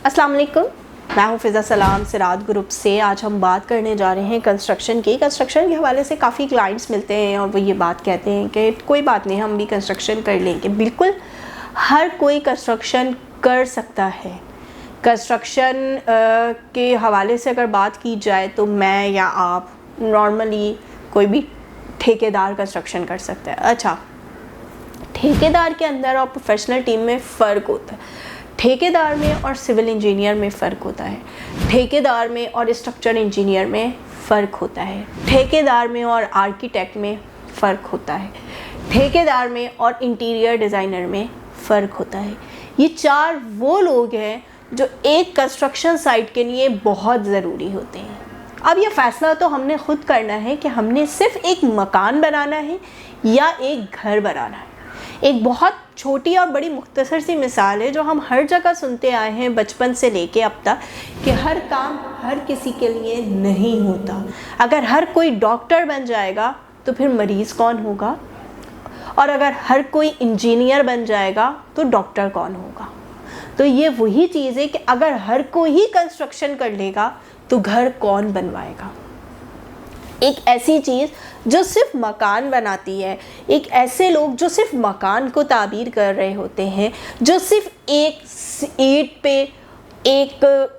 अस्सलाम वालेकुम, मैं हूँ फ़िज़ा सलाम सिराज ग्रुप से। आज हम बात करने जा रहे हैं कंस्ट्रक्शन की। कंस्ट्रक्शन के हवाले से काफ़ी क्लाइंट्स मिलते हैं और वो ये बात कहते हैं कि कोई बात नहीं, हम भी कंस्ट्रक्शन कर लेंगे। बिल्कुल हर कोई कंस्ट्रक्शन कर सकता है। कंस्ट्रक्शन के हवाले से अगर बात की जाए तो मैं या आप नॉर्मली कोई भी ठेकेदार कंस्ट्रक्शन कर सकता है। अच्छा, ठेकेदार के अंदर और प्रोफेशनल टीम में फ़र्क होता है। ठेकेदार में और सिविल इंजीनियर में फ़र्क होता है। ठेकेदार में और स्ट्रक्चर इंजीनियर में फ़र्क होता है। ठेकेदार में और आर्किटेक्ट में फ़र्क होता है। ठेकेदार में और इंटीरियर डिज़ाइनर में फ़र्क होता है। ये चार वो लोग हैं जो एक कंस्ट्रक्शन साइट के लिए बहुत ज़रूरी होते हैं। अब ये फ़ैसला तो हमने ख़ुद करना है कि हमने सिर्फ़ एक मकान बनाना है या एक घर बनाना है। एक बहुत छोटी और बड़ी मुख्तसर सी मिसाल है जो हम हर जगह सुनते आए हैं बचपन से लेके अब तक, कि हर काम हर किसी के लिए नहीं होता। अगर हर कोई डॉक्टर बन जाएगा तो फिर मरीज़ कौन होगा, और अगर हर कोई इंजीनियर बन जाएगा तो डॉक्टर कौन होगा। तो ये वही चीज़ है कि अगर हर कोई ही कंस्ट्रक्शन कर लेगा तो घर कौन बनवाएगा। एक ऐसी चीज़ जो सिर्फ मकान बनाती है, एक ऐसे लोग जो सिर्फ मकान को ताबीर कर रहे होते हैं, जो सिर्फ एक ईंट पे एक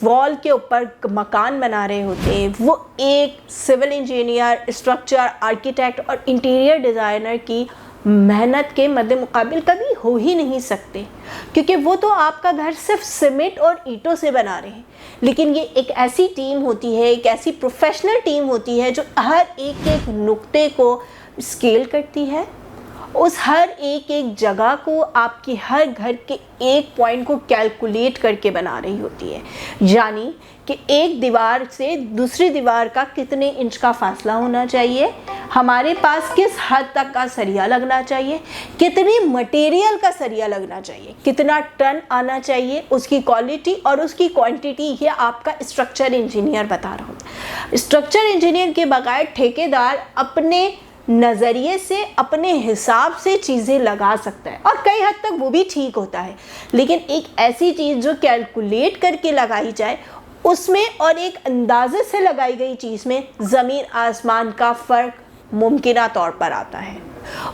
वॉल के ऊपर मकान बना रहे होते हैं, वो एक सिविल इंजीनियर, स्ट्रक्चर आर्किटेक्ट और इंटीरियर डिज़ाइनर की मेहनत के मद्दे मुकाबिल कभी हो ही नहीं सकते, क्योंकि वो तो आपका घर सिर्फ सीमेंट और ईंटों से बना रहे हैं। लेकिन ये एक ऐसी टीम होती है, एक ऐसी प्रोफेशनल टीम होती है जो हर एक एक नुक्ते को स्केल करती है, उस हर एक एक जगह को, आपकी हर घर के एक पॉइंट को कैलकुलेट करके बना रही होती है। यानी कि एक दीवार से दूसरी दीवार का कितने इंच का फासला होना चाहिए, हमारे पास किस हद तक का सरिया लगना चाहिए, कितने मटेरियल का सरिया लगना चाहिए, कितना टन आना चाहिए, उसकी क्वालिटी और उसकी क्वांटिटी, ये आपका स्ट्रक्चर इंजीनियर बता रहा होता है। स्ट्रक्चर इंजीनियर के बगैर ठेकेदार अपने नज़रिए से, अपने हिसाब से चीज़ें लगा सकता है और कई हद तक वो भी ठीक होता है। लेकिन एक ऐसी चीज़ जो कैलकुलेट करके लगाई जाए उसमें और एक अंदाजे से लगाई गई चीज़ में ज़मीन आसमान का फ़र्क मुमकिना तौर पर आता है।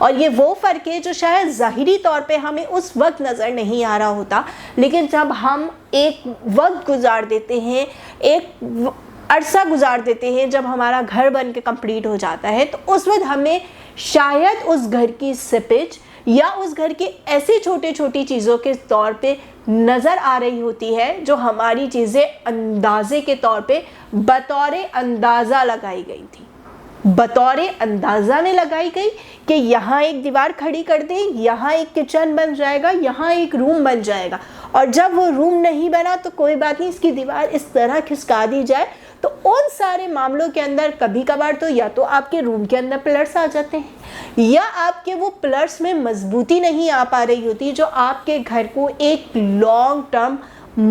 और ये वो फ़र्क है जो शायद ज़ाहिरी तौर पे हमें उस वक्त नज़र नहीं आ रहा होता, लेकिन जब हम एक वक्त गुजार देते हैं, एक अरसा गुजार देते हैं, जब हमारा घर बन के कंप्लीट हो जाता है, तो उस वक्त हमें शायद उस घर की सिपेज या उस घर की ऐसी छोटी छोटी चीज़ों के तौर पे नज़र आ रही होती है जो हमारी चीज़ें अंदाजे के तौर पे बतौरे अंदाज़ा लगाई गई थी। बतौरे अंदाज़ा में लगाई गई कि यहाँ एक दीवार खड़ी कर दें, यहाँ एक किचन बन जाएगा, यहाँ एक रूम बन जाएगा, और जब वो रूम नहीं बना तो कोई बात नहीं, इसकी दीवार इस तरह खिसका दी जाए। तो उन सारे मामलों के अंदर कभी कभार तो या तो आपके रूम के अंदर पिलर्स आ जाते हैं, या आपके वो पिलर्स में मजबूती नहीं आ पा रही होती जो आपके घर को एक लॉन्ग टर्म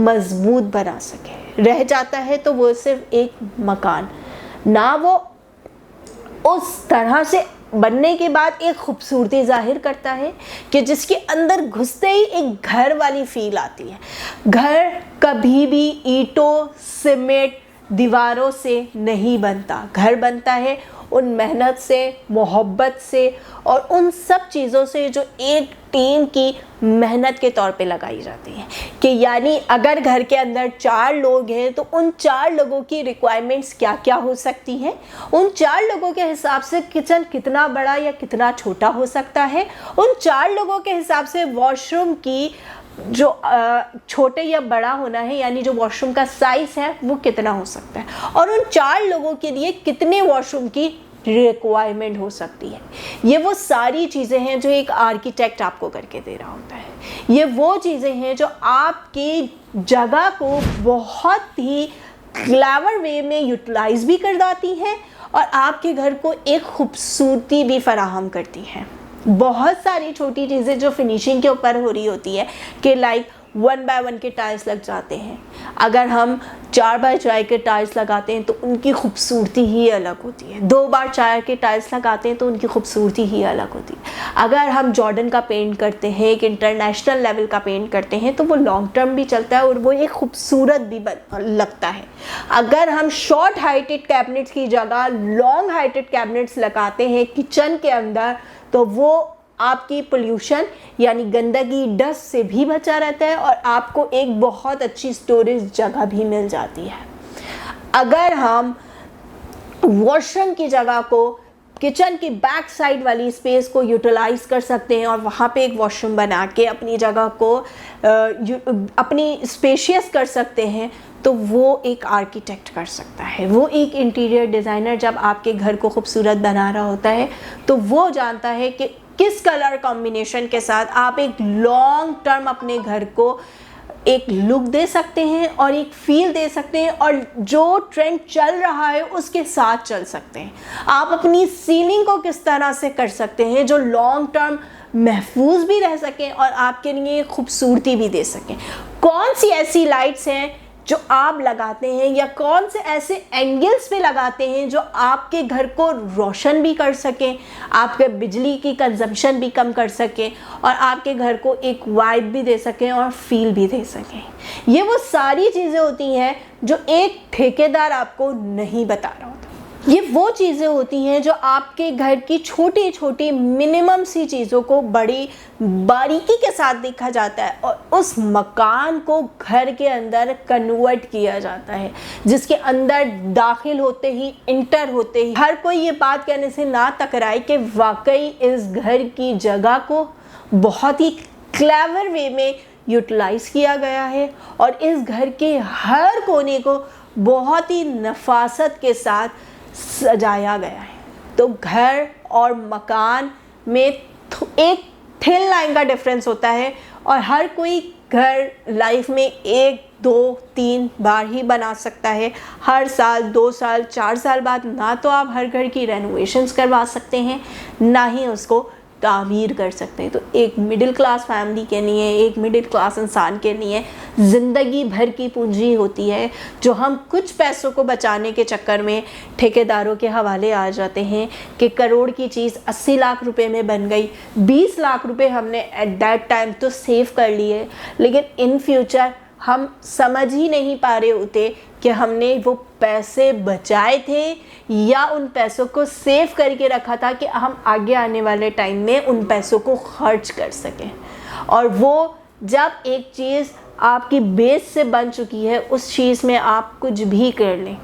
मजबूत बना सके। रह जाता है तो वो सिर्फ एक मकान, ना वो उस तरह से बनने के बाद एक खूबसूरती जाहिर करता है कि जिसके अंदर घुसते ही एक घर वाली फील आती है। घर कभी भी ईंटों, सीमेंट, दीवारों से नहीं बनता। घर बनता है उन मेहनत से, मोहब्बत से और उन सब चीज़ों से जो एक टीम की मेहनत के तौर पे लगाई जाती है। कि यानी अगर घर के अंदर 4 लोग हैं तो उन 4 लोगों की रिक्वायरमेंट्स क्या क्या हो सकती हैं, उन 4 लोगों के हिसाब से किचन कितना बड़ा या कितना छोटा हो सकता है, उन 4 लोगों के हिसाब से वॉशरूम की जो छोटे या बड़ा होना है, यानी जो वॉशरूम का साइज़ है वो कितना हो सकता है, और उन 4 लोगों के लिए कितने वॉशरूम की रिक्वायरमेंट हो सकती है। ये वो सारी चीज़ें हैं जो एक आर्किटेक्ट आपको करके दे रहा होता है। ये वो चीज़ें हैं जो आपकी जगह को बहुत ही क्लेवर वे में यूटिलाइज भी कर देती हैं और आपके घर को एक खूबसूरती भी फराहम करती हैं। बहुत सारी छोटी चीज़ें जो फिनिशिंग के ऊपर हो रही होती है कि लाइक 1 बाय 1 के टाइल्स लग जाते हैं। अगर हम 4 बाय 4 के टाइल्स लगाते हैं तो उनकी खूबसूरती ही अलग होती है। 2 बार 4 के टाइल्स लगाते हैं तो उनकी खूबसूरती ही अलग होती है। अगर हम जॉर्डन का पेंट करते हैं, एक इंटरनेशनल लेवल का पेंट करते हैं, तो वो लॉन्ग टर्म भी चलता है और वो एक खूबसूरत भी लगता है। अगर हम शॉर्ट हाइटेड कैबिनेट्स की जगह लॉन्ग हाइटेड कैबिनेट्स लगाते हैं किचन के अंदर, तो वो आपकी पोल्यूशन यानी गंदगी, डस्ट से भी बचा रहता है और आपको एक बहुत अच्छी स्टोरेज जगह भी मिल जाती है। अगर हम वॉशरूम की जगह को किचन की बैक साइड वाली स्पेस को यूटिलाइज कर सकते हैं और वहाँ पे एक वॉशरूम बना के अपनी जगह को अपनी स्पेशियस कर सकते हैं, तो वो एक आर्किटेक्ट कर सकता है। वो एक इंटीरियर डिज़ाइनर जब आपके घर को खूबसूरत बना रहा होता है तो वो जानता है कि किस कलर कॉम्बिनेशन के साथ आप एक लॉन्ग टर्म अपने घर को एक लुक दे सकते हैं और एक फील दे सकते हैं और जो ट्रेंड चल रहा है उसके साथ चल सकते हैं। आप अपनी सीलिंग को किस तरह से कर सकते हैं जो लॉन्ग टर्म महफूज भी रह सकें और आपके लिए खूबसूरती भी दे सकें। कौन सी ऐसी लाइट्स हैं जो आप लगाते हैं या कौन से ऐसे एंगल्स पे लगाते हैं जो आपके घर को रोशन भी कर सकें, आपके बिजली की कंजम्पशन भी कम कर सकें और आपके घर को एक वाइब भी दे सकें और फील भी दे सकें। ये वो सारी चीज़ें होती हैं जो एक ठेकेदार आपको नहीं बता रहा होता। ये वो चीज़ें होती हैं जो आपके घर की छोटी छोटी मिनिमम सी चीज़ों को बड़ी बारीकी के साथ देखा जाता है और उस मकान को घर के अंदर कन्वर्ट किया जाता है, जिसके अंदर दाखिल होते ही, इंटर होते ही हर कोई ये बात कहने से ना टकराए कि वाकई इस घर की जगह को बहुत ही क्लेवर वे में यूटिलाइज किया गया है और इस घर के हर कोने को बहुत ही नफासत के साथ सजाया गया है। तो घर और मकान में एक थिन लाइन का डिफरेंस होता है और हर कोई घर लाइफ में 1, 2, 3 बार ही बना सकता है। हर साल, 2 साल, 4 साल बाद ना तो आप हर घर की रेनोवेशंस करवा सकते हैं, ना ही उसको तामीर कर सकते हैं। तो एक मिडिल क्लास फैमिली के लिए, एक मिडिल क्लास इंसान के लिए ज़िंदगी भर की पूंजी होती है जो हम कुछ पैसों को बचाने के चक्कर में ठेकेदारों के हवाले आ जाते हैं कि करोड़ की चीज़ 80 लाख रुपए में बन गई, 20 लाख रुपए हमने एट दैट टाइम तो सेव कर लिए, लेकिन इन फ्यूचर हम समझ ही नहीं पा रहे होते कि हमने वो पैसे बचाए थे या उन पैसों को सेव करके रखा था कि हम आगे आने वाले टाइम में उन पैसों को खर्च कर सकें। और वो जब एक चीज़ आपकी बेस से बन चुकी है, उस चीज़ में आप कुछ भी कर लें,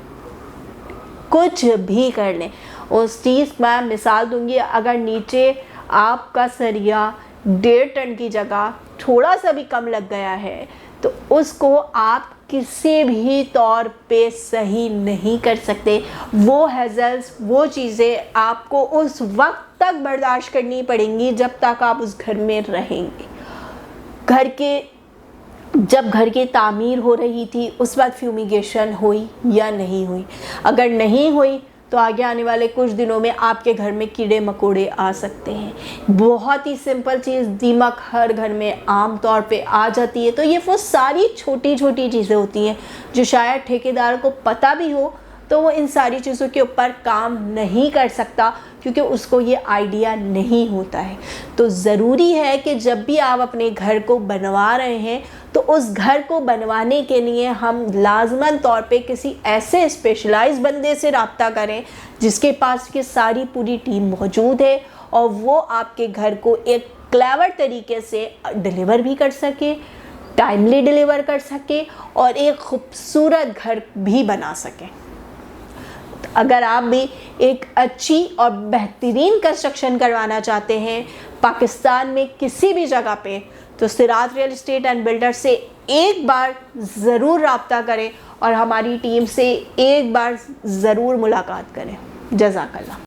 कुछ भी कर लें। उस चीज़ मैं मिसाल दूंगी, अगर नीचे आपका सरिया 1.5 टन की जगह थोड़ा सा भी कम लग गया है तो उसको आप किसी भी तौर पे सही नहीं कर सकते। वो हैज़ल्स, वो चीज़ें आपको उस वक्त तक बर्दाश्त करनी पड़ेंगी जब तक आप उस घर में रहेंगे। जब घर की तामीर हो रही थी उस वक्त फ्यूमिगेशन हुई या नहीं हुई? अगर नहीं हुई तो आगे आने वाले कुछ दिनों में आपके घर में कीड़े मकोड़े आ सकते हैं। बहुत ही सिंपल चीज़, दीमक हर घर में आम तौर पे आ जाती है। तो ये वो सारी छोटी छोटी चीज़ें होती हैं जो शायद ठेकेदार को पता भी हो तो वो इन सारी चीज़ों के ऊपर काम नहीं कर सकता क्योंकि उसको ये आइडिया नहीं होता है। तो ज़रूरी है कि जब भी आप अपने घर को बनवा रहे हैं तो उस घर को बनवाने के लिए हम लाजमन तौर पे किसी ऐसे स्पेशलाइज्ड बंदे से रब्ता करें जिसके पास ये सारी पूरी टीम मौजूद है और वो आपके घर को एक क्लेवर तरीके से डिलीवर भी कर सके, टाइमली डिलीवर कर सके और एक खूबसूरत घर भी बना सके। अगर आप भी एक अच्छी और बेहतरीन कंस्ट्रक्शन करवाना चाहते हैं पाकिस्तान में किसी भी जगह पे, तो Siraj real estate and builder से एक बार ज़रूर रब्ता करें और हमारी टीम से एक बार ज़रूर मुलाकात करें। जज़ाकल्लाह।